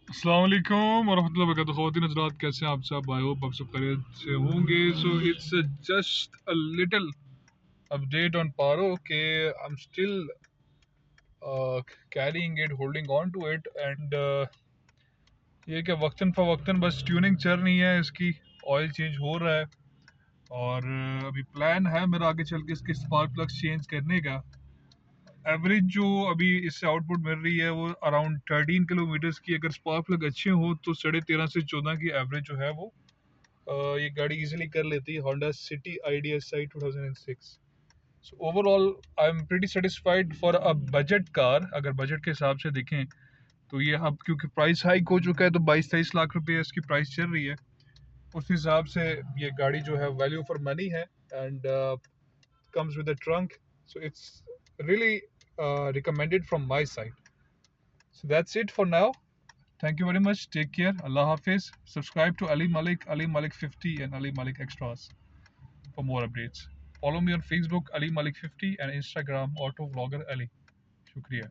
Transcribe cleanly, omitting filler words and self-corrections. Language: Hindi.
अस्सलाम वालेकुम वरहमतुल्लाहि वबरकातुहू। ख़वातीन हज़रात, कैसे हैं आप सब? आई होप आप सब खैरियत से होंगे। So it's just a little update on Paro के I am still carrying it, holding on to it, and ये कि वक्तन फ़वक्तन बस ट्यूनिंग चल रही है इसकी, ऑयल चेंज हो रहा है। और अभी प्लान है मेरा आगे चल के इसके स्पार्क प्लग्स चेंज करने का। एवरेज जो अभी इससे आउटपुट मिल रही है वो अराउंड 13 किलोमीटर्स की, अगर स्पार्क प्लग अच्छे हो तो 13.5 से 14 की एवरेज जो है वो ये गाड़ी इजीली कर लेती है, Honda city i-DSI 2006। So overall I am pretty satisfied for a budget car. अगर बजट के हिसाब से देखें तो ये अब क्योंकि प्राइस हाइक हो चुका है तो 22-23 लाख रुपए इसकी प्राइस चल रही है, उस हिसाब से ये गाड़ी जो है वैल्यू फॉर मनी है। And comes with a trunk, so it's really recommended from my side. So that's it for now. Thank you very much. Take care. Allah Hafiz. Subscribe to Ali Malik 50 and Ali Malik Extras for more updates. Follow me on Facebook Ali Malik 50 and Instagram Auto Vlogger Ali. Shukriya.